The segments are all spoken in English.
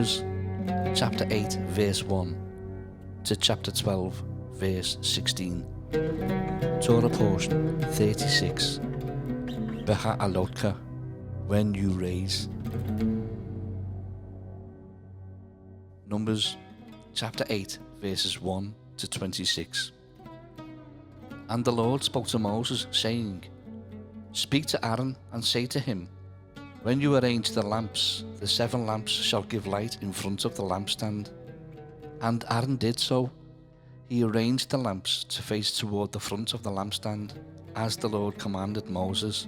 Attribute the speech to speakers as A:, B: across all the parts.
A: Numbers chapter 8 verse 1 to chapter 12 verse 16. Torah Portion 36. Beha'alotcha, when you raise. Numbers chapter 8 verses 1 to 26. And the Lord spoke to Moses, saying, Speak to Aaron and say to him, When you arrange the lamps, the 7 lamps shall give light in front of the lampstand. And Aaron did so. He arranged the lamps to face toward the front of the lampstand, as the Lord commanded Moses.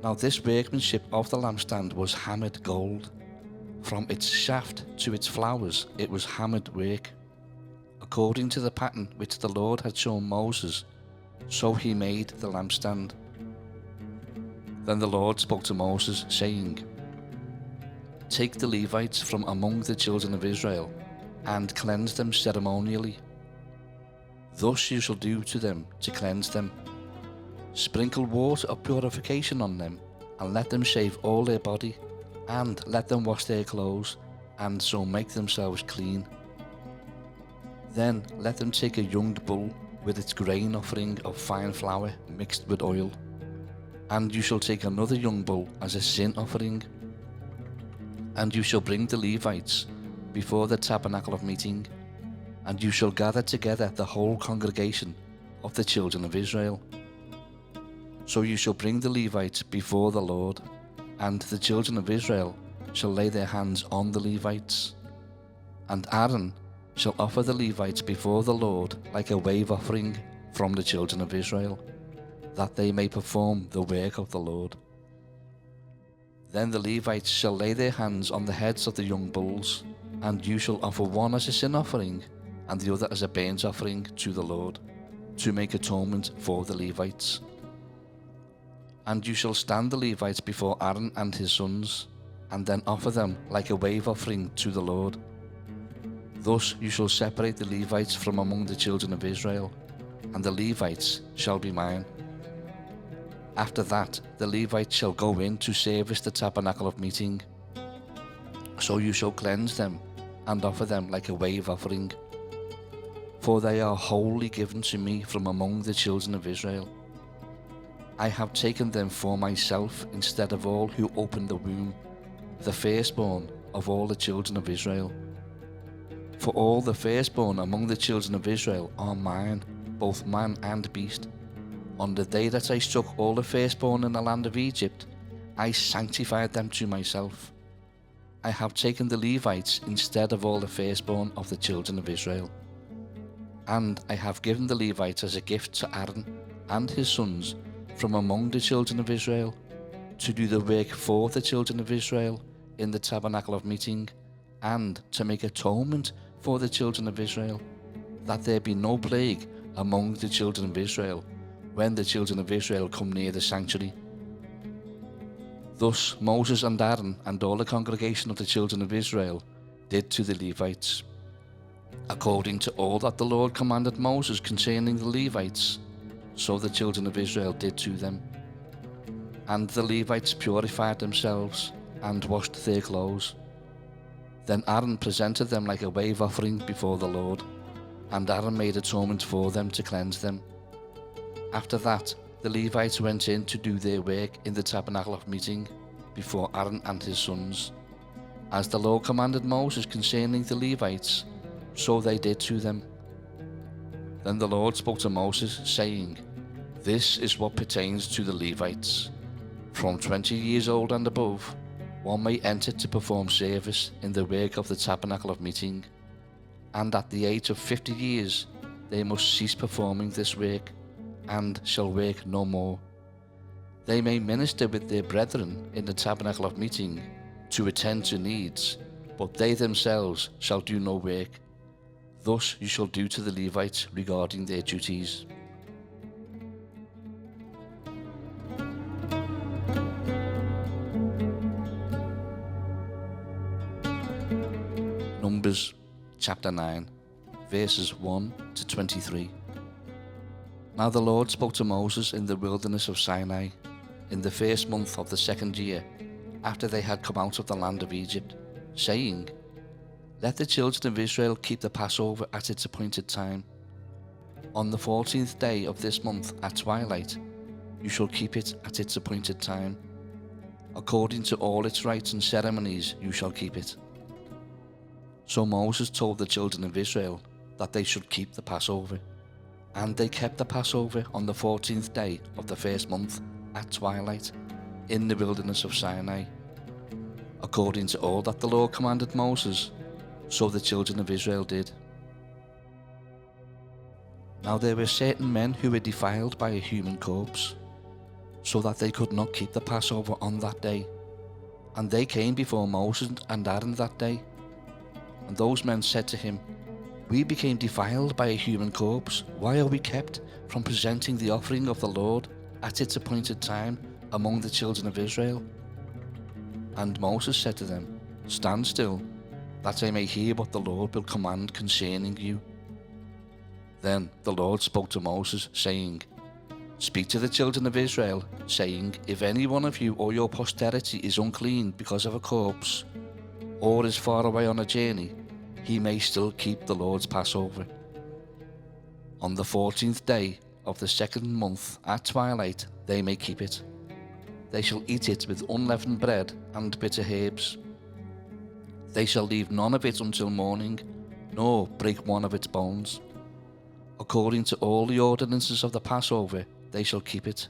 A: Now this workmanship of the lampstand was hammered gold. From its shaft to its flowers it was hammered work, according to the pattern which the Lord had shown Moses, so he made the lampstand. Then the Lord spoke to Moses, saying, Take the Levites from among the children of Israel, and cleanse them ceremonially. Thus you shall do to them to cleanse them. Sprinkle water of purification on them, and let them shave all their body, and let them wash their clothes, and so make themselves clean. Then let them take a young bull with its grain offering of fine flour mixed with oil. And you shall take another young bull as a sin offering. And you shall bring the Levites before the tabernacle of meeting, and you shall gather together the whole congregation of the children of Israel. So you shall bring the Levites before the Lord, and the children of Israel shall lay their hands on the Levites. And Aaron shall offer the Levites before the Lord like a wave offering from the children of Israel, that they may perform the work of the Lord. Then the Levites shall lay their hands on the heads of the young bulls, and you shall offer one as a sin offering, and the other as a burnt offering to the Lord, to make atonement for the Levites. And you shall stand the Levites before Aaron and his sons, and then offer them like a wave offering to the Lord. Thus you shall separate the Levites from among the children of Israel, and the Levites shall be mine. After that, the Levites shall go in to service the tabernacle of meeting. So you shall cleanse them, and offer them like a wave offering. For they are wholly given to me from among the children of Israel. I have taken them for myself instead of all who opened the womb, the firstborn of all the children of Israel. For all the firstborn among the children of Israel are mine, both man and beast. On the day that I struck all the firstborn in the land of Egypt, I sanctified them to myself. I have taken the Levites instead of all the firstborn of the children of Israel. And I have given the Levites as a gift to Aaron and his sons from among the children of Israel, to do the work for the children of Israel in the tabernacle of meeting, and to make atonement for the children of Israel, that there be no plague among the children of Israel when the children of Israel come near the sanctuary. Thus Moses and Aaron and all the congregation of the children of Israel did to the Levites, according to all that the Lord commanded Moses concerning the Levites, so the children of Israel did to them. And the Levites purified themselves and washed their clothes. Then Aaron presented them like a wave offering before the Lord, and Aaron made atonement for them to cleanse them. After that, the Levites went in to do their work in the tabernacle of meeting before Aaron and his sons. As the Lord commanded Moses concerning the Levites, so they did to them. Then the Lord spoke to Moses, saying, This is what pertains to the Levites. From 20 years old and above, one may enter to perform service in the work of the tabernacle of meeting, and at the age of 50 years they must cease performing this work, and shall work no more. They may minister with their brethren in the tabernacle of meeting, to attend to needs, but they themselves shall do no work. Thus you shall do to the Levites regarding their duties. Numbers chapter 9 verses 1 to 23. Now the Lord spoke to Moses in the wilderness of Sinai, in the first month of the 2nd year, after they had come out of the land of Egypt, saying, Let the children of Israel keep the Passover at its appointed time. On the 14th day of this month at twilight, you shall keep it at its appointed time. According to all its rites and ceremonies, you shall keep it. So Moses told the children of Israel that they should keep the Passover. And they kept the Passover on the 14th day of the first month at twilight in the wilderness of Sinai. According to all that the Lord commanded Moses, so the children of Israel did. Now there were certain men who were defiled by a human corpse, so that they could not keep the Passover on that day. And they came before Moses and Aaron that day. And those men said to him, We became defiled by a human corpse. Why are we kept from presenting the offering of the Lord at its appointed time among the children of Israel? And Moses said to them, Stand still, that I may hear what the Lord will command concerning you. Then the Lord spoke to Moses, saying, Speak to the children of Israel, saying, If any one of you or your posterity is unclean because of a corpse, or is far away on a journey, he may still keep the Lord's Passover. On the 14th day of the second month at twilight they may keep it. They shall eat it with unleavened bread and bitter herbs. They shall leave none of it until morning, nor break one of its bones. According to all the ordinances of the Passover, they shall keep it.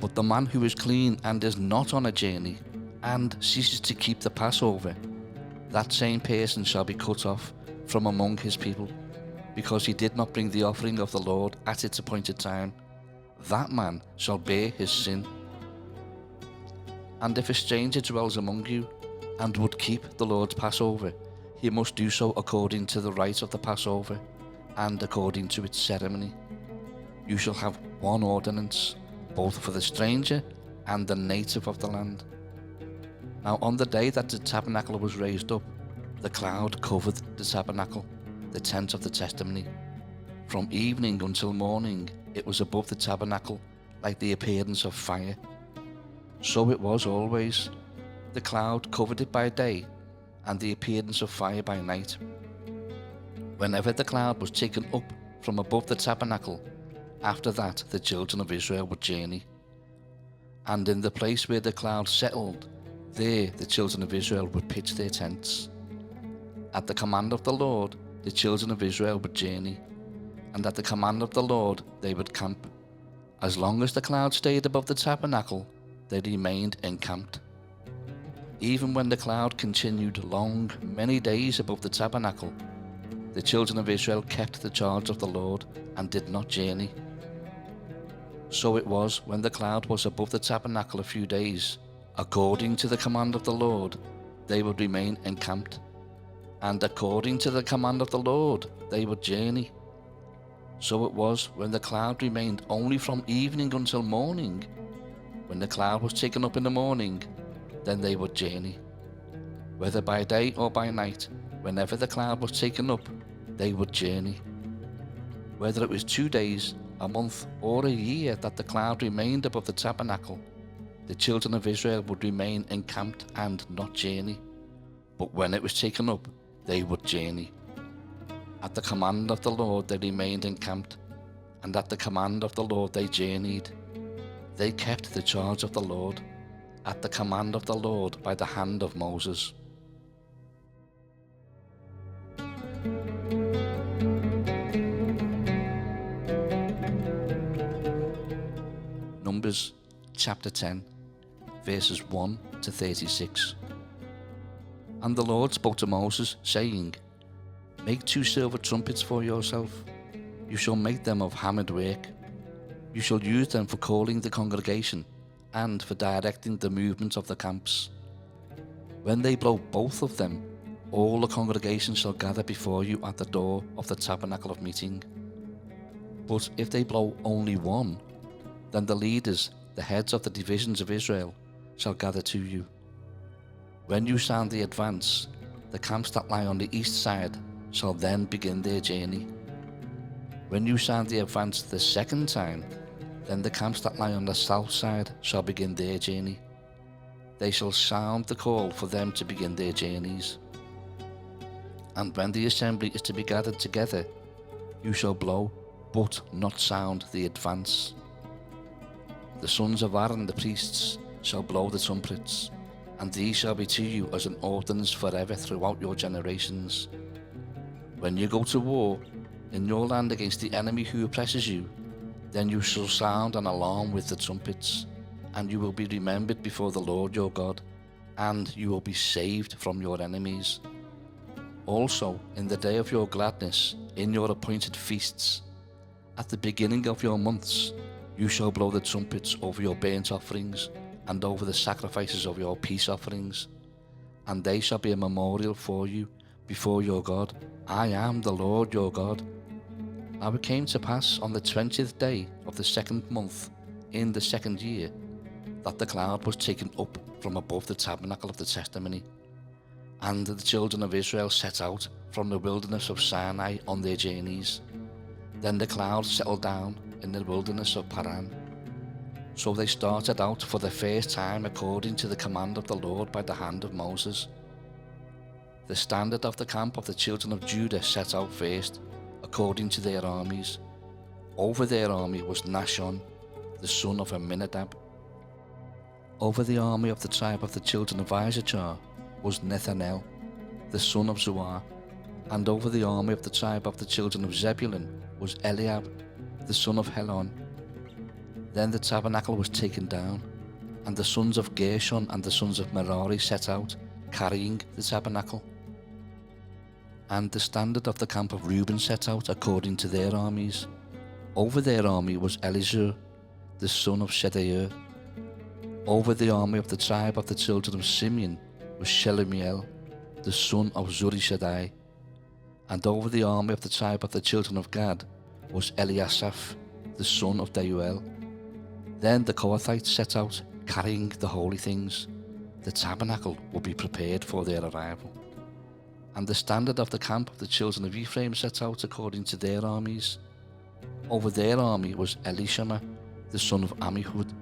A: But the man who is clean and is not on a journey, and ceases to keep the Passover, that same person shall be cut off from among his people, because he did not bring the offering of the Lord at its appointed time. That man shall bear his sin. And if a stranger dwells among you, and would keep the Lord's Passover, he must do so according to the rite of the Passover, and according to its ceremony. You shall have one ordinance, both for the stranger and the native of the land. Now on the day that the tabernacle was raised up, the cloud covered the tabernacle, the tent of the testimony. From evening until morning it was above the tabernacle like the appearance of fire. So it was always. The cloud covered it by day, and the appearance of fire by night. Whenever the cloud was taken up from above the tabernacle, after that the children of Israel would journey. And in the place where the cloud settled, there the children of Israel would pitch their tents. At the command of the Lord, the children of Israel would journey, and at the command of the Lord they would camp. As long as the cloud stayed above the tabernacle, they remained encamped. Even when the cloud continued long, many days above the tabernacle, the children of Israel kept the charge of the Lord and did not journey. So it was when the cloud was above the tabernacle a few days, according to the command of the Lord, they would remain encamped, and according to the command of the Lord, they would journey. So it was when the cloud remained only from evening until morning. When the cloud was taken up in the morning, then they would journey. Whether by day or by night, whenever the cloud was taken up, they would journey. Whether it was 2 days, a month, or a year that the cloud remained above the tabernacle, the children of Israel would remain encamped and not journey. But when it was taken up, they would journey. At the command of the Lord they remained encamped, and at the command of the Lord they journeyed. They kept the charge of the Lord, at the command of the Lord by the hand of Moses. Numbers chapter 10, verses 1 to 36. And the Lord spoke to Moses, saying, Make 2 silver trumpets for yourself. You shall make them of hammered work. You shall use them for calling the congregation, and for directing the movement of the camps. When they blow both of them, all the congregation shall gather before you at the door of the tabernacle of meeting. But if they blow only one, then the leaders, the heads of the divisions of Israel, shall gather to you. When you sound the advance, the camps that lie on the east side shall then begin their journey. When you sound the advance the second time, then the camps that lie on the south side shall begin their journey. they shall sound the call for them to begin their journeys. And when the assembly is to be gathered together, you shall blow, but not sound the advance. The sons of Aaron the priests shall blow the trumpets, and these shall be to you as an ordinance forever throughout your generations. When you go to war in your land against the enemy who oppresses you, then you shall sound an alarm with the trumpets, and you will be remembered before the Lord your God, and you will be saved from your enemies. Also, in the day of your gladness, in your appointed feasts, at the beginning of your months, you shall blow the trumpets over your burnt offerings and over the sacrifices of your peace offerings, and they shall be a memorial for you before your God. I am the Lord your God. Now it came to pass on the 20th day of the second month in the second year that the cloud was taken up from above the tabernacle of the testimony, and the children of Israel set out from the wilderness of Sinai on their journeys. Then the cloud settled down in the wilderness of Paran. So they started out for the first time according to the command of the Lord by the hand of Moses. The standard of the camp of the children of Judah set out first, according to their armies. Over their army was Nahshon, the son of Amminadab. Over the army of the tribe of the children of Issachar was Nethanel, the son of Zuar. And over the army of the tribe of the children of Zebulun was Eliab, the son of Helon. Then the tabernacle was taken down, and the sons of Gershon and the sons of Merari set out, carrying the tabernacle. And the standard of the camp of Reuben set out according to their armies. Over their army was Elizur, the son of Shedeur. Over the army of the tribe of the children of Simeon was Shelumiel, the son of Zurishaddai. And over the army of the tribe of the children of Gad was Eliasaph, the son of Deuel. Then the Kohathites set out, carrying the holy things. The tabernacle would be prepared for their arrival. And the standard of the camp of the children of Ephraim set out according to their armies. Over their army was Elishama, the son of Ammihud.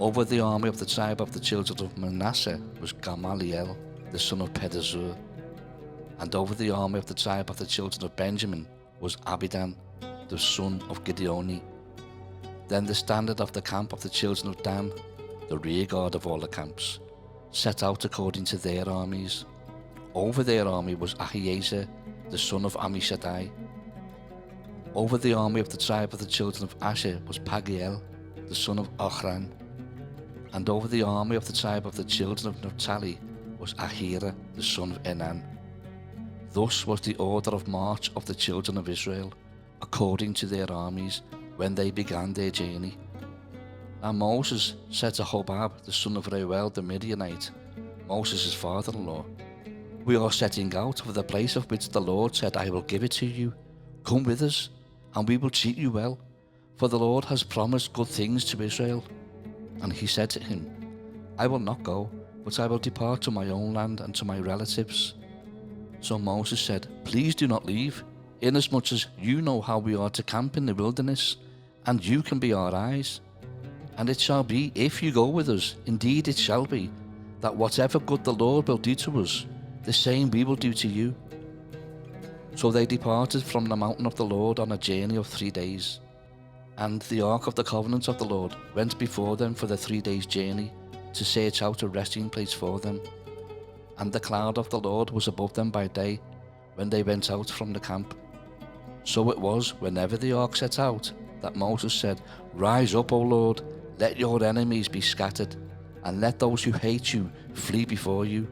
A: Over the army of the tribe of the children of Manasseh was Gamaliel, the son of Pedazur. And over the army of the tribe of the children of Benjamin was Abidan, the son of Gideoni. Then the standard of the camp of the children of Dan, the rear guard of all the camps, set out according to their armies. Over their army was Ahiezer, the son of Ammishaddai. Over the army of the tribe of the children of Asher was Pagiel, the son of Ochran. And over the army of the tribe of the children of Naphtali was Ahira, the son of Enan. Thus was the order of march of the children of Israel, according to their armies, when they began their journey. And Moses said to Hobab, the son of Reuel the Midianite, Moses' father-in-law, "We are setting out for the place of which the Lord said, I will give it to you. Come with us, and we will treat you well, for the Lord has promised good things to Israel." And he said to him, "I will not go, but I will depart to my own land and to my relatives." So Moses said, "Please do not leave, inasmuch as you know how we are to camp in the wilderness, and you can be our eyes. And it shall be, if you go with us, indeed it shall be, that whatever good the Lord will do to us, the same we will do to you." So they departed from the mountain of the Lord on a journey of 3 days. And the ark of the covenant of the Lord went before them for the 3 days' journey, to search out a resting place for them. And the cloud of the Lord was above them by day, when they went out from the camp. So it was, whenever the ark set out, that Moses said, "Rise up, O Lord, let your enemies be scattered, and let those who hate you flee before you."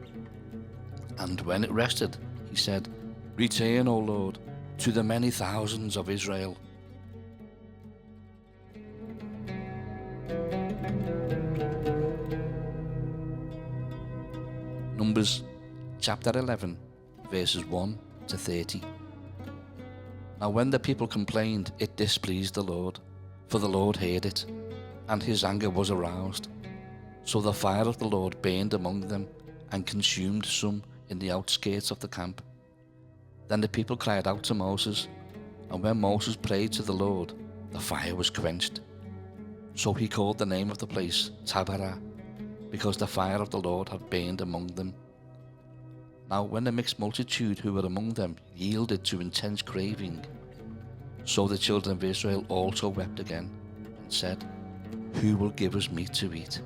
A: And when it rested, he said, "Return, O Lord, to the many thousands of Israel." Numbers chapter 11, verses 1 to 30. Now when the people complained, it displeased the Lord, for the Lord heard it, and his anger was aroused. So the fire of the Lord burned among them, and consumed some in the outskirts of the camp. Then the people cried out to Moses, and when Moses prayed to the Lord, the fire was quenched. So he called the name of the place Taberah, because the fire of the Lord had burned among them. Now when the mixed multitude who were among them yielded to intense craving, so the children of Israel also wept again, and said, Who will give us meat to eat?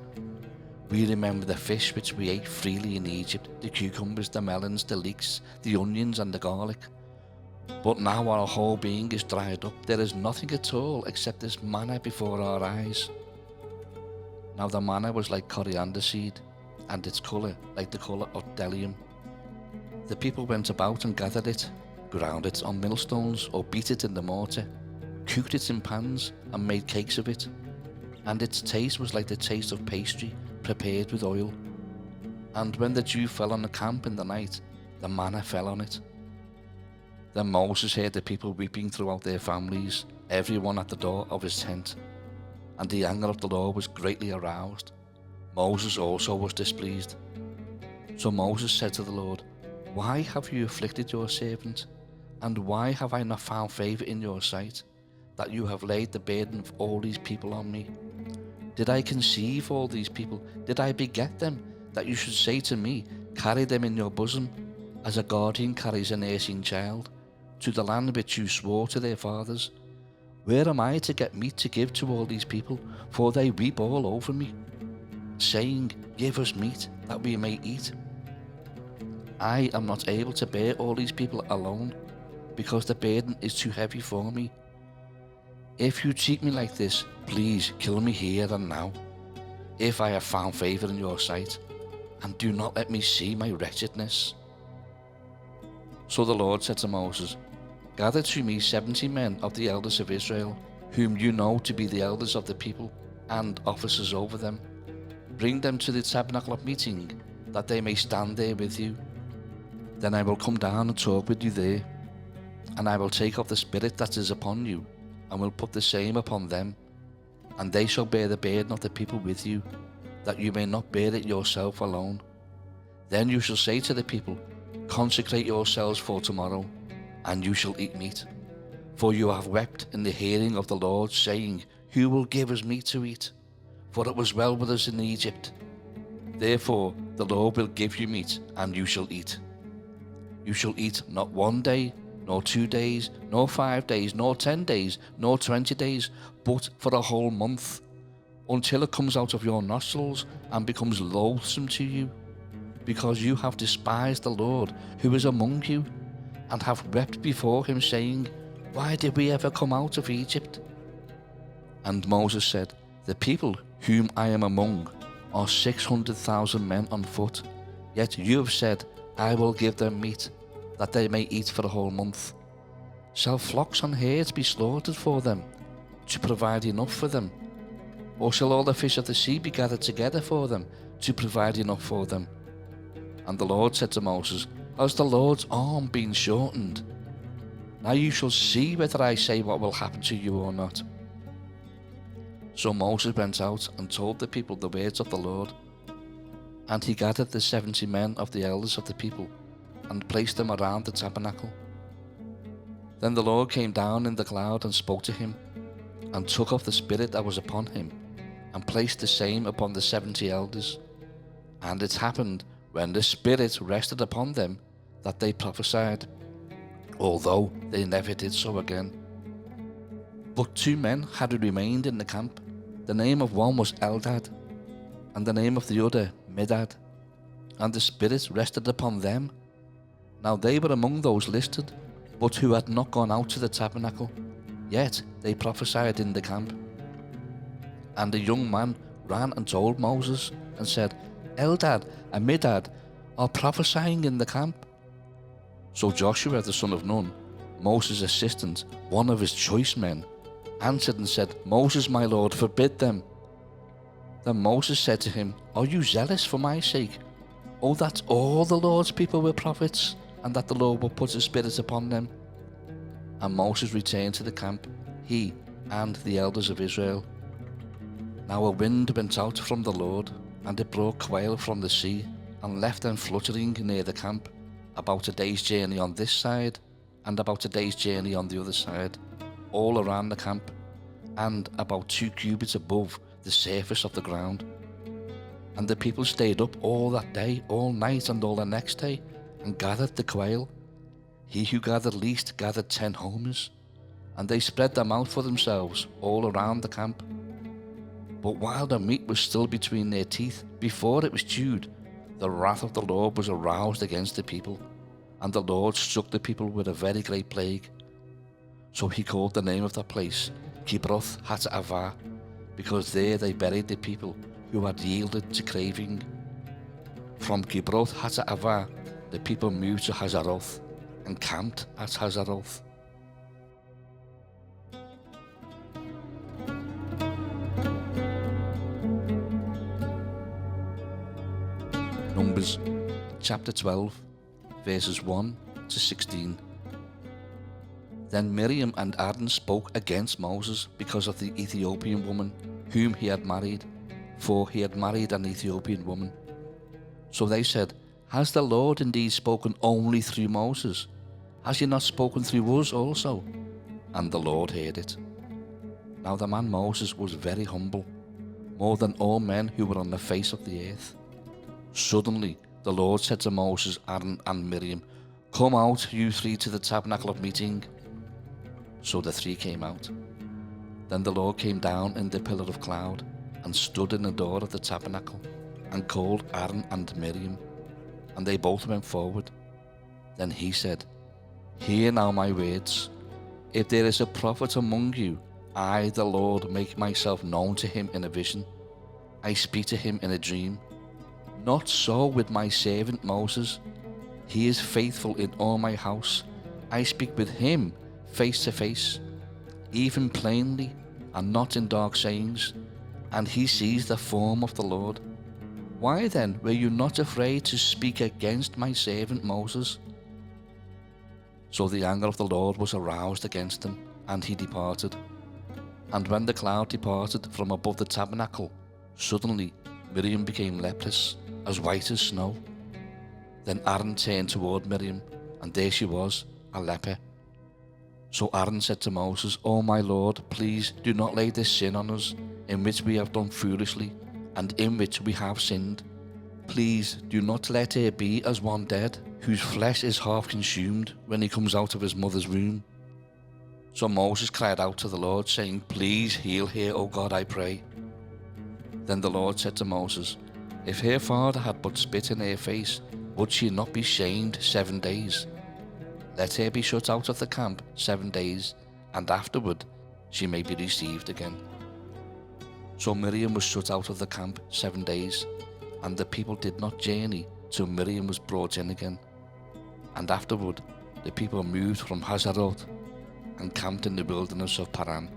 A: We remember the fish which we ate freely in Egypt, the cucumbers, the melons, the leeks, the onions and the garlic. But now our whole being is dried up. There is nothing at all except this manna before our eyes. Now the manna was like coriander seed, and its colour like the colour of bdellium. The people went about and gathered it, ground it on millstones, or beat it in the mortar, cooked it in pans, and made cakes of it. And its taste was like the taste of pastry prepared with oil. And when the dew fell on the camp in the night, the manna fell on it. Then Moses heard the people weeping throughout their families, everyone at the door of his tent. And the anger of the Lord was greatly aroused. Moses also was displeased. So Moses said to the Lord, Why have you afflicted your servant? And why have I not found favour in your sight, that you have laid the burden of all these people on me? Did I conceive all these people? Did I beget them, that you should say to me, Carry them in your bosom, as a guardian carries a nursing child, to the land which you swore to their fathers? Where am I to get meat to give to all these people? For they weep all over me, saying, Give us meat, that we may eat. I am not able to bear all these people alone, because the burden is too heavy for me. If you treat me like this, please kill me here and now, if I have found favour in your sight, and do not let me see my wretchedness. So the Lord said to Moses, Gather to me 70 men of the elders of Israel, whom you know to be the elders of the people, and officers over them. Bring them to the tabernacle of meeting, that they may stand there with you. Then I will come down and talk with you there, and I will take off the spirit that is upon you, and will put the same upon them, and they shall bear the burden of the people with you, that you may not bear it yourself alone. Then you shall say to the people, Consecrate yourselves for tomorrow, and you shall eat meat. For you have wept in the hearing of the Lord, saying, Who will give us meat to eat? For it was well with us in Egypt. Therefore the Lord will give you meat, and you shall eat. You shall eat not 1 day, nor 2 days, nor 5 days, nor 10 days, nor 20 days, but for a whole month, until it comes out of your nostrils and becomes loathsome to you, because you have despised the Lord who is among you, and have wept before him, saying, Why did we ever come out of Egypt? And Moses said, The people whom I am among are 600,000 men on foot, yet you have said, I will give them meat, that they may eat for a whole month. Shall flocks and herds be slaughtered for them, to provide enough for them? Or shall all the fish of the sea be gathered together for them, to provide enough for them? And the Lord said to Moses, Has the Lord's arm been shortened? Now you shall see whether I say what will happen to you or not. So Moses went out and told the people the words of the Lord. And he gathered the 70 men of the elders of the people, and placed them around the tabernacle. Then the Lord came down in the cloud and spoke to him, and took off the spirit that was upon him, and placed the same upon the 70 elders. And it happened, when the Spirit rested upon them, that they prophesied, although they never did so again. But 2 men had remained in the camp. The name of one was Eldad, and the name of the other Medad, and the Spirit rested upon them. Now they were among those listed, but who had not gone out to the tabernacle, yet they prophesied in the camp. And a young man ran and told Moses, and said, Eldad and Medad are prophesying in the camp. So Joshua the son of Nun, Moses' assistant, one of his choice men, answered and said, Moses, my lord, forbid them. Then Moses said to him, Are you zealous for my sake? Oh, that all the Lord's people were prophets, and that the Lord will put his spirit upon them. And Moses returned to the camp, he and the elders of Israel. Now a wind went out from the Lord, and it brought quail from the sea, and left them fluttering near the camp, about a day's journey on this side, and about a day's journey on the other side, all around the camp, and about 2 cubits above the surface of the ground. And the people stayed up all that day, all night, and all the next day, and gathered the quail. He who gathered least gathered 10 homers, and they spread them out for themselves all around the camp. But while the meat was still between their teeth, before it was chewed, the wrath of the Lord was aroused against the people, and the Lord struck the people with a very great plague. So he called the name of that place Kibroth Hattaavah, because there they buried the people who had yielded to craving. From Kibroth Hattaavah, the people moved to Hazeroth and camped at Hazeroth. Numbers chapter 12, verses 1 to 16. Then Miriam and Aaron spoke against Moses because of the Ethiopian woman whom he had married, for he had married an Ethiopian woman. So they said, "Has the Lord indeed spoken only through Moses? Has he not spoken through us also?" And the Lord heard it. Now the man Moses was very humble, more than all men who were on the face of the earth. Suddenly the Lord said to Moses, Aaron, and Miriam, "Come out, you three, to the tabernacle of meeting." So the three came out. Then the Lord came down in the pillar of cloud and stood in the door of the tabernacle and called Aaron and Miriam, and they both went forward. Then he said, "Hear now my words. If there is a prophet among you, I, the Lord, make myself known to him in a vision. I speak to him in a dream. Not so with my servant Moses. He is faithful in all my house. I speak with him face to face, even plainly, and not in dark sayings, and he sees the form of the Lord. Why then were you not afraid to speak against my servant Moses?" So the anger of the Lord was aroused against him, and he departed. And when the cloud departed from above the tabernacle, suddenly Miriam became leprous, as white as snow. Then Aaron turned toward Miriam, and there she was, a leper. So Aaron said to Moses, "O my Lord, please do not lay this sin on us, in which we have done foolishly, and in which we have sinned. Please do not let her be as one dead, whose flesh is half consumed when he comes out of his mother's womb." So Moses cried out to the Lord, saying, "Please heal her, O God, I pray." Then the Lord said to Moses, "If her father had but spit in her face, would she not be shamed 7 days? Let her be shut out of the camp 7 days, and afterward she may be received again." So Miriam was shut out of the camp 7 days, and the people did not journey till Miriam was brought in again. And afterward the people moved from Hazeroth and camped in the wilderness of Paran.